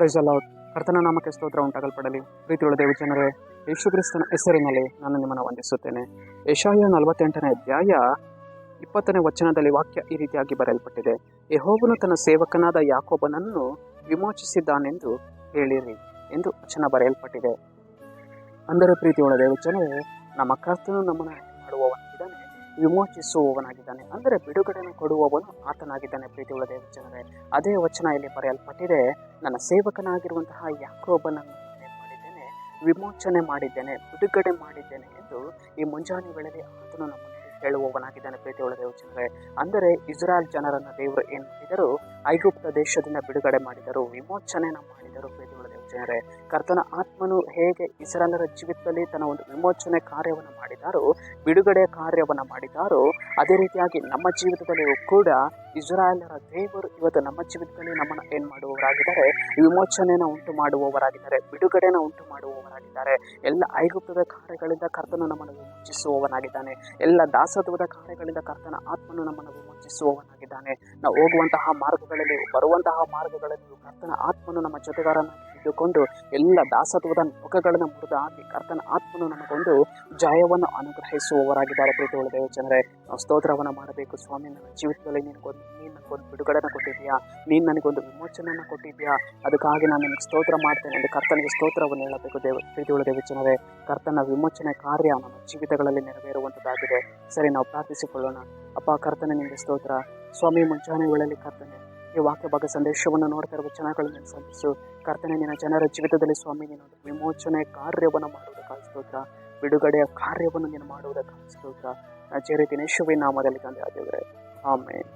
Price ಅಲ್ಲ. ಕರ್ತನ ನಾಮಕ್ಕೆ ಸ್ತೋತ್ರ ಉಂಟಾಗಲ್ಪಡಲಿ. ಪ್ರೀತಿಯುಳ್ಳ ದೇವ ಜನರೇ, ಯೇಸು ಕ್ರಿಸ್ತನ ಹೆಸರಿನಲ್ಲಿ ನಾನು ನಿಮ್ಮನ್ನು ವಂದಿಸುತ್ತೇನೆ. ಯೆಶಾಯ 48ನೇ ಅಧ್ಯಾಯ 20ನೇ ವಚನದಲ್ಲಿ ವಾಕ್ಯ ಈ ರೀತಿಯಾಗಿ ಬರೆಯಲ್ಪಟ್ಟಿದೆ. ಯೆಹೋವನು ತನ್ನ ಸೇವಕನಾದ ಯಾಕೋಬನನ್ನು ವಿಮೋಚಿಸಿದ್ದಾನೆಂದು ಹೇಳಿರಿ ಎಂದು ವಚನ ಬರೆಯಲ್ಪಟ್ಟಿದೆ. ಅಂದರೆ ಪ್ರೀತಿಯುಳ್ಳ ದೇವ ಜನರೇ, ನಮ್ಮ ಕರ್ತನು ನಮ್ಮನ್ನು ಮಾಡುವವನಾಗಿದ್ದಾನೆ, ವಿಮೋಚಿಸುವವನಾಗಿದ್ದಾನೆ. ಅಂದರೆ ಬಿಡುಗಡೆಯನ್ನು ಕೊಡುವವನು ಆತನಾಗಿದ್ದಾನೆ. ಪ್ರೀತಿಯುಳ್ಳ ದೇವ ಜನರೇ, ಅದೇ ವಚನ ಇಲ್ಲಿ ಬರೆಯಲ್ಪಟ್ಟಿದೆ. ನನ್ನ ಸೇವಕನಾಗಿರುವಂತಹ ಯಾಕೋಬನನ್ನು ಮಾಡಿದ್ದೇನೆ, ವಿಮೋಚನೆ ಮಾಡಿದ್ದೇನೆ, ಬಿಡುಗಡೆ ಮಾಡಿದ್ದೇನೆ ಎಂದು ಈ ಮುಂಜಾನೆ ವೇಳೆಯಲ್ಲಿ ಆತನು ನಮ್ಮನ್ನು ಹೇಳುವವನಾಗಿದ್ದಾನೆ. ಪ್ರೀತಿಯುಳ್ಳ ದೇವ ಜನರೇ, ಅಂದರೆ ಇಸ್ರಾಯೇಲ್ ಜನರನ್ನು ದೇವರು ಏನು ಮಾಡಿದರು? ಐಗುಪ್ತ ದೇಶದಿಂದ ಬಿಡುಗಡೆ ಮಾಡಿದರು, ವಿಮೋಚನೆಯನ್ನು ಮಾಡಿದರು. ಪ್ರೀತಿಯುಳ್ಳ ದೇವ ಜನರೇ, ಕರ್ತನ ಆತ್ಮನು ಹೇಗೆ ಇಸ್ರಾಯೇಲರ ಜೀವಿತದಲ್ಲಿ ತನ್ನ ಒಂದು ವಿಮೋಚನೆ ಕಾರ್ಯವನ್ನು ಮಾಡಿದಾರೋ, ಬಿಡುಗಡೆ ಕಾರ್ಯವನ್ನು ಮಾಡಿದಾರೋ, ಅದೇ ರೀತಿಯಾಗಿ ನಮ್ಮ ಜೀವಿತದಲ್ಲಿಯೂ ಕೂಡ ಇಸ್ರಾಯೇಲರ ದೇವರು ಇವತ್ತು ನಮ್ಮ ಜೀವಿತದಲ್ಲಿ ನಮ್ಮನ್ನು ಏನು ಮಾಡುವವರಾಗಿದ್ದಾರೆ? ವಿಮೋಚನೆಯನ್ನು ಉಂಟು ಮಾಡುವವರಾಗಿದ್ದಾರೆ, ಬಿಡುಗಡೆಯನ್ನು ಉಂಟು ಮಾಡುವವರಾಗಿದ್ದಾರೆ. ಎಲ್ಲ ಐಗುಪ್ತದ ಕಾರ್ಯಗಳಿಂದ ಕರ್ತನು ನಮ್ಮನ್ನು ವಿಮೋಚಿಸುವವನಾಗಿದ್ದಾನೆ. ಎಲ್ಲ ದಾಸತ್ವದ ಕಾರ್ಯಗಳಿಂದ ಕರ್ತನ ಆತ್ಮನು ನಮ್ಮನ್ನು ವಿಮೋಚಿಸುವವನಾಗಿದ್ದಾನೆ. ನಾವು ಹೋಗುವಂತಹ ಮಾರ್ಗಗಳಲ್ಲಿ, ಬರುವಂತಹ ಮಾರ್ಗಗಳಲ್ಲಿ ಕರ್ತನ ಆತ್ಮನು ನಮ್ಮ ಜೊತೆಗಾರನಾಗಿ ಇದ್ದುಕೊಂಡು ಎಲ್ಲ ದಾಸತ್ವದ ಮುಖಗಳನ್ನು ಮುರಿದು ಹಾಕಿ ಕರ್ತನ ಆತ್ಮನು ನಮಗೊಂದು ಜಯವನ್ನು ಅನುಗ್ರಹಿಸುವವರಾಗಿದ್ದಾರೆ. ಪ್ರೀತಿಯುಳ್ಳ ದೇವ ಜನರೇ, ನಾವು ಸ್ತೋತ್ರವನ್ನು ಮಾಡಬೇಕು. ಸ್ವಾಮಿ, ನನ್ನ ಜೀವಿತದಲ್ಲಿ ನೀನು ನನಗೊಂದು ಬಿಡುಗಡೆಯನ್ನು ಕೊಟ್ಟಿದ್ಯಾ, ನೀನು ನನಗೊಂದು ವಿಮೋಚನೆಯನ್ನು ಕೊಟ್ಟಿದ್ಯಾ, ಅದಕ್ಕಾಗಿ ನಾನು ನಿನಗೆ ಸ್ತೋತ್ರ ಮಾಡ್ತೇನೆ ಎಂದು ಕರ್ತನಿಗೆ ಸ್ತೋತ್ರವನ್ನು ಹೇಳಬೇಕು. ಪ್ರೀತಿಯುಳ್ಳ ದೇವ ಜನರೇ, ಕರ್ತನ ವಿಮೋಚನೆ ಕಾರ್ಯ ನಮ್ಮ ಜೀವಿತಗಳಲ್ಲಿ ನೆರವೇರುವಂಥದ್ದಾಗಿದೆ. ಸರಿ, ನಾವು ಪ್ರಾರ್ಥಿಸಿಕೊಳ್ಳೋಣ. ಅಪ್ಪ ಕರ್ತನೆ, ನಿಮಗೆ ಸ್ತೋತ್ರ. ಸ್ವಾಮಿ, ಮುಂಜಾನೆ ವೇಳೆಯಲ್ಲಿ ಕರ್ತನೆ ಈ ವಾಕ್ಯ ಭಾಗ ಸಂದೇಶವನ್ನು ನೋಡ್ತಾ ಇರುವ ಜನಗಳನ್ನು ಸಂಧಿಸು. ಕರ್ತನೆ, ನಿನ್ನ ಜನರ ಜೀವಿತದಲ್ಲಿ ಸ್ವಾಮಿ ನೀನು ವಿಮೋಚನೆ ಕಾರ್ಯವನ್ನು ಮಾಡುವುದಕ್ಕಾಗಿ ಸ್ತೋತ್ರ, ಬಿಡುಗಡೆಯ ಕಾರ್ಯವನ್ನು ನೀನು ಮಾಡುವುದಕ್ಕಾಗಿ ಸ್ತೋತ್ರ. ನಜರೇತಿನ ಯೇಸುವಿನ ನಾಮದಲ್ಲಿ ತಂದೆ ದೇವರೇ, ಆಮೆನ್.